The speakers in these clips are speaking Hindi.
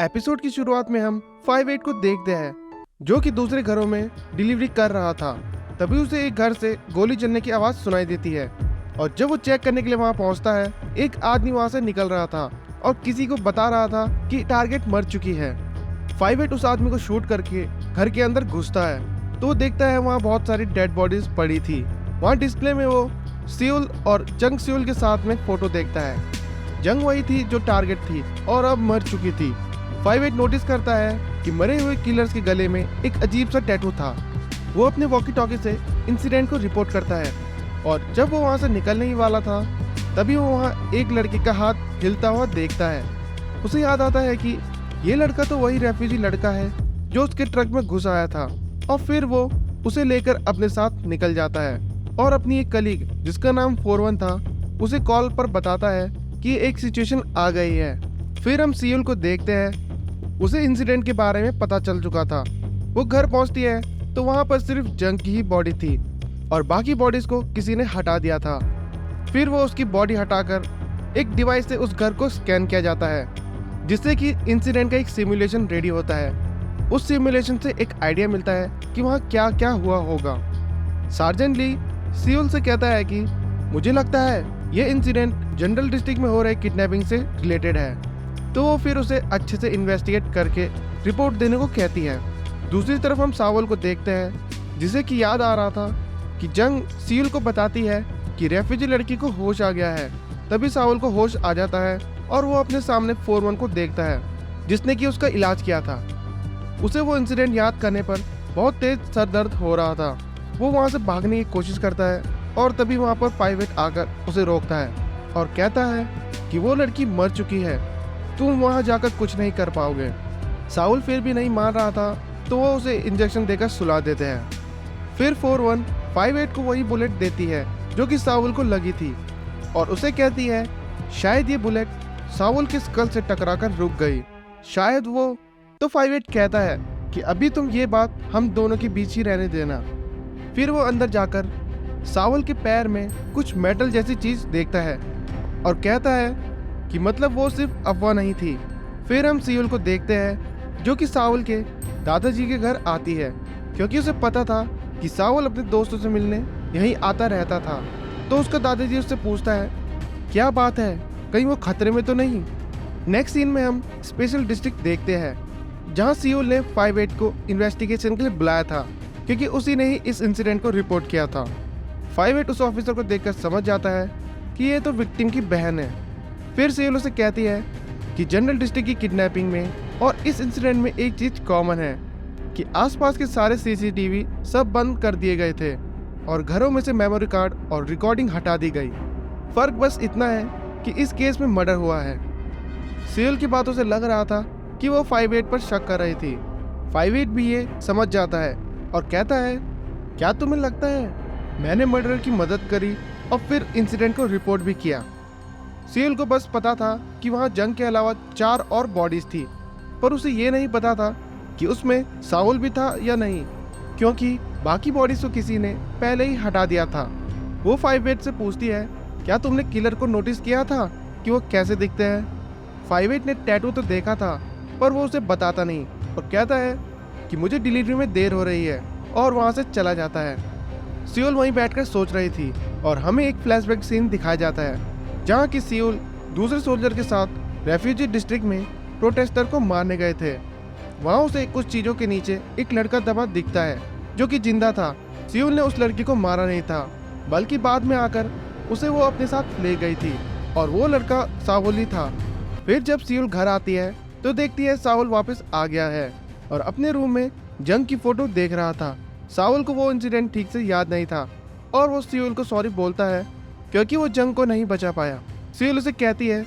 एपिसोड की शुरुआत में हम 5-8 को देखते हैं जो कि दूसरे घरों में डिलीवरी कर रहा था। तभी उसे एक घर से गोली चलने की आवाज सुनाई देती है और जब वो चेक करने के लिए वहां पहुंचता है, एक आदमी वहां से निकल रहा था और किसी को बता रहा था कि टारगेट मर चुकी है। 5-8 उस आदमी को शूट करके घर के अंदर घुसता है तो वो देखता है वहाँ बहुत सारी डेड बॉडीज पड़ी थी। वहाँ डिस्प्ले में वो सियोल और जंग सियोल के साथ में फोटो देखता है। जंग वही थी जो टारगेट थी और अब मर चुकी थी। 5-8 नोटिस करता है कि मरे हुए किलर्स के गले में एक अजीब सा टैटू था। वो अपने वॉकी टॉकी से इंसिडेंट को रिपोर्ट करता है और जब वो वहाँ से निकलने ही वाला था तभी वो वहाँ एक लड़के का हाथ हिलता हुआ देखता है। उसे याद आता है कि ये लड़का तो वही रेफ्यूजी लड़का है जो उसके ट्रक में घुस आया था और फिर वो उसे लेकर अपने साथ निकल जाता है और अपनी एक कलीग जिसका नाम 4-1 था उसे कॉल पर बताता है कि एक सिचुएशन आ गई है। फिर हम सियोल को देखते हैं। उसे इंसिडेंट के बारे में पता चल चुका था। वो घर पहुंचती है तो वहां पर सिर्फ जंग की ही बॉडी थी और बाकी बॉडीज को किसी ने हटा दिया था। फिर वो उसकी बॉडी हटाकर एक डिवाइस से उस घर को स्कैन किया जाता है जिससे कि इंसिडेंट का एक सिमुलेशन रेडी होता है। उस सिमुलेशन से एक आइडिया मिलता है कि वहाँ क्या क्या हुआ होगा। सार्जेंट ली सियोल से कहता है कि मुझे लगता है ये इंसिडेंट जनरल डिस्ट्रिक्ट में हो रहे किडनैपिंग से रिलेटेड है। तो वो फिर उसे अच्छे से इन्वेस्टिगेट करके रिपोर्ट देने को कहती है। दूसरी तरफ हम सावल को देखते हैं जिसे कि याद आ रहा था कि जंग सियोल को बताती है कि रेफ्यूजी लड़की को होश आ गया है। तभी सावल को होश आ जाता है और वो अपने सामने 4-1 को देखता है जिसने कि उसका इलाज किया था। उसे वो इंसिडेंट याद करने पर बहुत तेज सर दर्द हो रहा था। वो वहाँ से भागने की कोशिश करता है और तभी वहाँ पर 5-8 आकर उसे रोकता है और कहता है कि वो लड़की मर चुकी है, तुम वहाँ जाकर कुछ नहीं कर पाओगे। साउल फिर भी नहीं मान रहा था तो वो उसे इंजेक्शन देकर सुला देते हैं। फिर 4-1 5-8 को वही बुलेट देती है जो कि साउल को लगी थी और उसे कहती है शायद ये बुलेट साउल के स्कल से टकराकर रुक गई, शायद वो। तो 5-8 कहता है कि अभी तुम ये बात हम दोनों के बीच ही रहने देना। फिर वो अंदर जाकर सावल के पैर में कुछ मेटल जैसी चीज देखता है और कहता है कि मतलब वो सिर्फ अफवाह नहीं थी। फिर हम सियोल को देखते हैं जो कि सावल के दादाजी के घर आती है क्योंकि उसे पता था कि सावल अपने दोस्तों से मिलने यहीं आता रहता था। तो उसका दादाजी उससे पूछता है क्या बात है, कहीं वो खतरे में तो नहीं। नेक्स्ट सीन में हम स्पेशल डिस्ट्रिक्ट देखते हैं जहां सियोल ने 5-8 को इन्वेस्टिगेशन के लिए बुलाया था क्योंकि उसी ने ही इस इंसिडेंट को रिपोर्ट किया था। 5-8 उस ऑफिसर को देखकर समझ जाता है कि ये तो विक्टिम की बहन है। फिर सियोल उसे कहती है कि जनरल डिस्ट्रिक्ट की किडनैपिंग में और इस इंसिडेंट में एक चीज कॉमन है कि आसपास के सारे सीसीटीवी सब बंद कर दिए गए थे और घरों में से मेमोरी कार्ड और रिकॉर्डिंग हटा दी गई। फर्क बस इतना है कि इस केस में मर्डर हुआ है। सियोल की बातों से लग रहा था कि वो 5-8 पर शक कर रही थी। 5-8 भी ये समझ जाता है और कहता है क्या तुम्हें लगता है मैंने मर्डर की मदद करी और फिर इंसिडेंट को रिपोर्ट भी किया। सियोल को बस पता था कि वहाँ जंग के अलावा 4 और बॉडीज थी पर उसे ये नहीं पता था कि उसमें साउल भी था या नहीं क्योंकि बाकी बॉडीज को किसी ने पहले ही हटा दिया था। वो 5-8 से पूछती है क्या तुमने किलर को नोटिस किया था कि वो कैसे दिखते हैं। 5-8 ने टैटू तो देखा था पर वो उसे बताता नहीं और कहता है कि मुझे डिलीवरी में देर हो रही है और वहाँ से चला जाता है। सियोल वहीं बैठकर सोच रही थी और हमें एक फ्लैशबैक सीन दिखाया जाता है जहाँ की सियोल दूसरे सोल्जर के साथ रेफ्यूजी डिस्ट्रिक्ट में प्रोटेस्टर को मारने गए थे। वहाँ उसे कुछ चीज़ों के नीचे एक लड़का दबा दिखता है जो कि जिंदा था। सियोल ने उस लड़की को मारा नहीं था बल्कि बाद में आकर उसे वो अपने साथ ले गई थी और वो लड़का सावल ही था। फिर जब सियोल घर आती है तो देखती है सावल वापस आ गया है और अपने रूम में जंग की फोटो देख रहा था। सावल को वो इंसिडेंट ठीक से याद नहीं था और वो सियोल को सॉरी बोलता है क्योंकि वो जंग को नहीं बचा पाया। सियोल उसे कहती है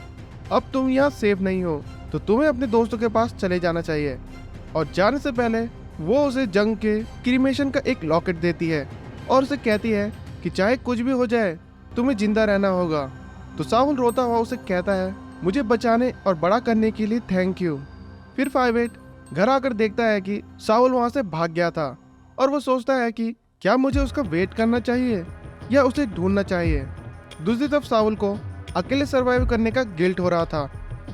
अब तुम यहाँ सेफ नहीं हो तो तुम्हें अपने दोस्तों के पास चले जाना चाहिए और जाने से पहले वो उसे जंग के क्रीमेशन का एक लॉकेट देती है और उसे कहती है कि चाहे कुछ भी हो जाए तुम्हें जिंदा रहना होगा। तो सावल रोता हुआ उसे कहता है मुझे बचाने और बड़ा करने के लिए थैंक यू। फिर 5-8 घर आकर देखता है कि सावल वहाँ से भाग गया था और वो सोचता है कि क्या मुझे उसका वेट करना चाहिए या उसे ढूंढना चाहिए। दूसरी तरफ सावल को अकेले सरवाइव करने का गिल्ट हो रहा था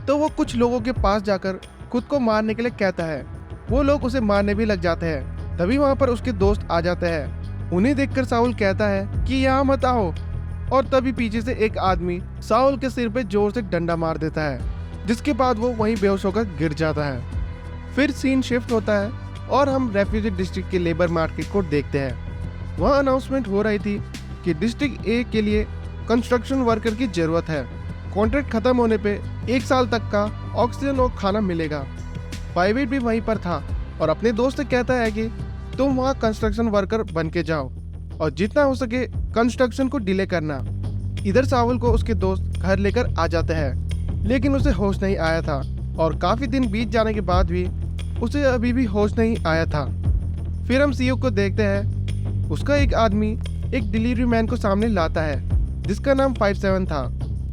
तो वो कुछ लोगों के पास जाकर खुद को मारने के लिए कहता है। वो लोग उसे मारने भी लग जाते हैं। तभी वहाँ पर उसके दोस्त आ जाते हैं। उन्हें देखकर साउल कहता है कि यहाँ मत आओ, और तभी पीछे से एक आदमी साउल के सिर पे जोर से डंडा मार देता है, जिसके बाद वो वहीं बेहोश होकर गिर जाता है। फिर सीन शिफ्ट होता है और हम रेफ्यूजी डिस्ट्रिक्ट के लेबर मार्केट को देखते हैं। वहाँ अनाउंसमेंट हो रही थी कि डिस्ट्रिक्ट ए के लिए कंस्ट्रक्शन वर्कर की जरूरत है। कॉन्ट्रैक्ट खत्म होने पे 1 साल तक का ऑक्सीजन और खाना मिलेगा। 5-8 भी वहीं पर था और अपने दोस्त से कहता है कि तुम वहाँ कंस्ट्रक्शन वर्कर बन के जाओ और जितना हो सके कंस्ट्रक्शन को डिले करना। इधर साउल को उसके दोस्त घर लेकर आ जाते हैं, लेकिन उसे होश नहीं आया था और काफी दिन बीत जाने के बाद भी उसे अभी भी होश नहीं आया था। फिर हम सीओ को देखते हैं। उसका एक आदमी एक डिलीवरी मैन को सामने लाता है जिसका नाम 57 था।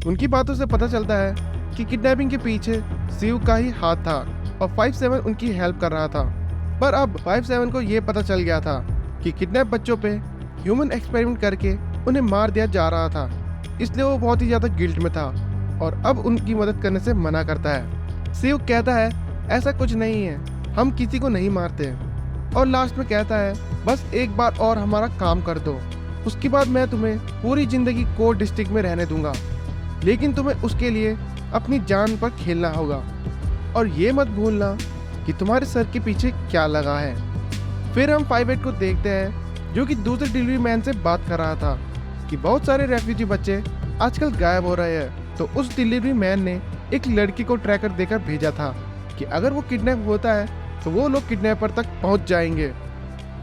उनकी बातों से पता चलता है कि किडनैपिंग के पीछे सीओ का ही हाथ था और 57 उनकी हेल्प कर रहा था। पर अब 57 को ये पता चल गया था कि किडनैप बच्चों पे ह्यूमन एक्सपेरिमेंट करके उन्हें मार दिया जा रहा था, इसलिए वो बहुत ही ज़्यादा गिल्ट में था और अब उनकी मदद करने से मना करता है। सीओ कहता है ऐसा कुछ नहीं है, हम किसी को नहीं मारते, और लास्ट में कहता है बस एक बार और हमारा काम कर दो, उसके बाद मैं तुम्हें पूरी जिंदगी कोर डिस्ट्रिक्ट में रहने दूंगा, लेकिन तुम्हें उसके लिए अपनी जान पर खेलना होगा और ये मत भूलना कि तुम्हारे सर के पीछे क्या लगा है। फिर हम 58 को देखते हैं जो कि दूसरे डिलीवरी मैन से बात कर रहा था कि बहुत सारे रेफ्यूजी बच्चे आजकल गायब हो रहे हैं। तो उस डिलीवरी मैन ने एक लड़की को ट्रैकर देकर भेजा था कि अगर वो किडनैप होता है तो वो लोग किडनैपर तक पहुंच जाएंगे।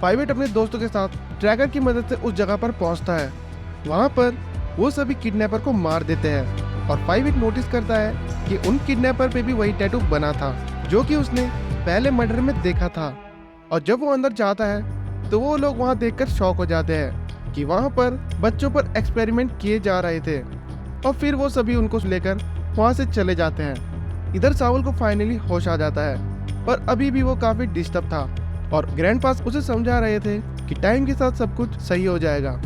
58 अपने दोस्तों के साथ ट्रैकर की मदद से उस जगह पर पहुंचता है। वहां पर वो सभी किडनैपर को मार देते हैं और 58 नोटिस करता है कि उन किडनैपर पे भी वही टैटू बना था जो कि उसने पहले मर्डर में देखा था। और जब वो अंदर जाता है तो वो लोग वहां देखकर शॉक हो जाते हैं कि वहां पर बच्चों पर एक्सपेरिमेंट किए जा रहे थे, और फिर वो सभी उनको लेकर वहां से चले जाते हैं। इधर साउल को फाइनली होश आ जाता है, पर अभी भी वो काफी डिस्टर्ब था और ग्रैंडपास उसे समझा रहे थे कि टाइम के साथ सब कुछ सही हो जाएगा।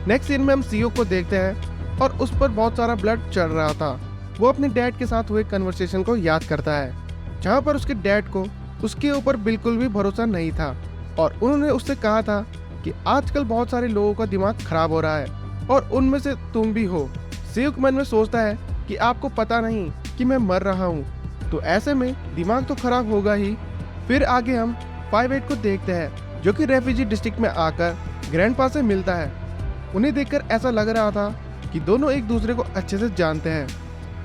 नेक्स्ट सीन में हम सीओ को देखते हैं और उस पर बहुत सारा ब्लड चढ़ रहा था। वो अपने डैड के साथ हुए कन्वर्सेशन को याद करता है जहाँ पर उसके डैड को उसके ऊपर बिल्कुल भी भरोसा नहीं था और उन्होंने उससे कहा था कि आजकल बहुत सारे लोगों का दिमाग खराब हो रहा है और उनमें से तुम भी हो। सीओ मन में सोचता है कि आपको पता नहीं कि मैं मर रहा हूँ, तो ऐसे में दिमाग तो खराब होगा ही। फिर आगे हम 58 को देखते हैं जो कि रेफ्यूजी डिस्ट्रिक्ट में आकर ग्रैंडपा से मिलता है। उन्हें देखकर ऐसा लग रहा था कि दोनों एक दूसरे को अच्छे से जानते हैं।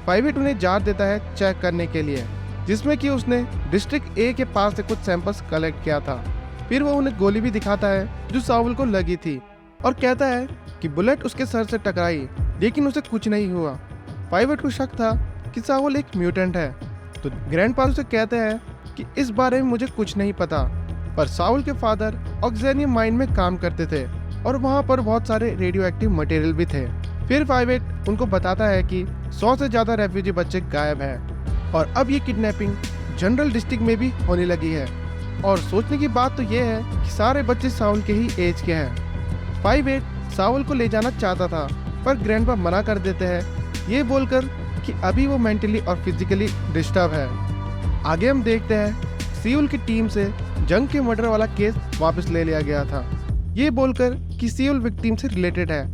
58 उन्हें जार देता है चेक करने के लिए, जिसमें कि उसने डिस्ट्रिक्ट ए के पास से कुछ सैंपल्स कलेक्ट किया था। फिर वो उन्हें गोली भी दिखाता है जो साउल को लगी थी और कहता है कि बुलेट उसके सर से टकराई लेकिन उसे कुछ नहीं हुआ। 58 को शक था कि साउल एक म्यूटेंट है, तो ग्रैंडपा उसे कहते हैं कि इस बारे में मुझे कुछ नहीं पता, पर साउल के फादर ऑक्सीनियम माइन में काम करते थे और वहाँ पर बहुत सारे रेडियो एक्टिव मटेरियल भी थे। फिर 58 उनको बताता है कि 100 से ज़्यादा रेफ्यूजी बच्चे गायब हैं और अब ये किडनैपिंग जनरल डिस्ट्रिक्ट में भी होने लगी है। और सोचने की बात तो ये है कि सारे बच्चे साउल के ही एज के हैं। 58 साउल को ले जाना चाहता था पर ग्रैंडपा मना कर देते हैं, ये बोलकर कि अभी वो मेंटली और फिजिकली डिस्टर्ब है। आगे हम देखते हैं सीउल की टीम से जंग के मर्डर वाला केस वापस ले लिया गया था, ये बोलकर कि सीउल विक्टिम से रिलेटेड है,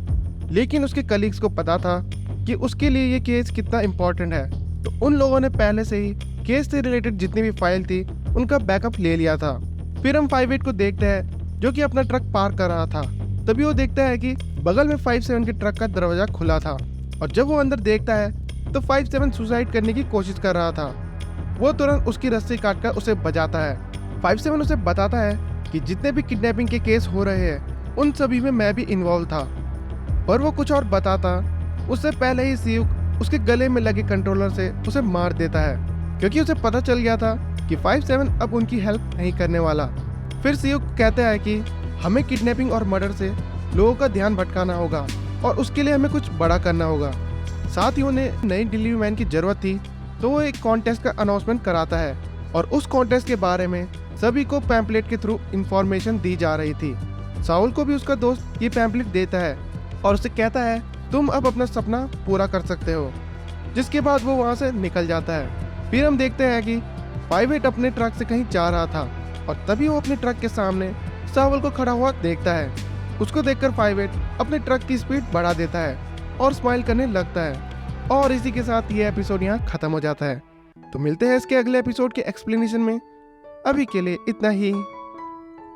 लेकिन उसके कलीग्स को पता था कि उसके लिए ये केस कितना इम्पोर्टेंट है, तो उन लोगों ने पहले से ही केस से रिलेटेड जितनी भी फाइल थी उनका बैकअप ले लिया था। फिर हम 58 को देखते हैं जो कि अपना ट्रक पार कर रहा था। तभी वो देखता है कि बगल में 57 के ट्रक का दरवाजा खुला था और जब वो अंदर देखता है तो 57 सुसाइड करने की कोशिश कर रहा था। वो तुरंत उसकी रस्सी काटकर उसे बचाता है। 57 उसे बताता है कि जितने भी किडनैपिंग के केस हो रहे हैं उन सभी में मैं भी इन्वॉल्व था, पर वो कुछ और बताता उससे पहले ही सीयुक उसके गले में लगे कंट्रोलर से उसे मार देता है, क्योंकि उसे पता चल गया था कि 57 अब उनकी हेल्प नहीं करने वाला। फिर सीयुक कहता है कि हमें किडनैपिंग और मर्डर से लोगों का ध्यान भटकाना होगा और उसके लिए हमें कुछ बड़ा करना होगा। साथ ही उन्हें नई डिलीवरी मैन की जरूरत थी, तो वो एक कॉन्टेस्ट का अनाउंसमेंट कराता है और उस कॉन्टेस्ट के बारे में सभी को पैम्पलेट के थ्रू इंफॉर्मेशन दी जा रही थी। साउल को भी उसका दोस्त ये पैम्पलेट देता है और उसे कहता है तुम अब अपना सपना पूरा कर सकते हो, जिसके बाद वो वहाँ से निकल जाता है। फिर हम देखते हैं कि 58 अपने ट्रक से कहीं जा रहा था और तभी वो अपने ट्रक के सामने सावल को खड़ा हुआ देखता है। उसको देखकर 58 अपने ट्रक की स्पीड बढ़ा देता है और स्माइल करने लगता है। और इसी के साथ ये एपिसोड यहाँ खत्म हो जाता है। तो मिलते हैं इसके अगले एपिसोड के एक्सप्लेनेशन में। अभी के लिए इतना ही।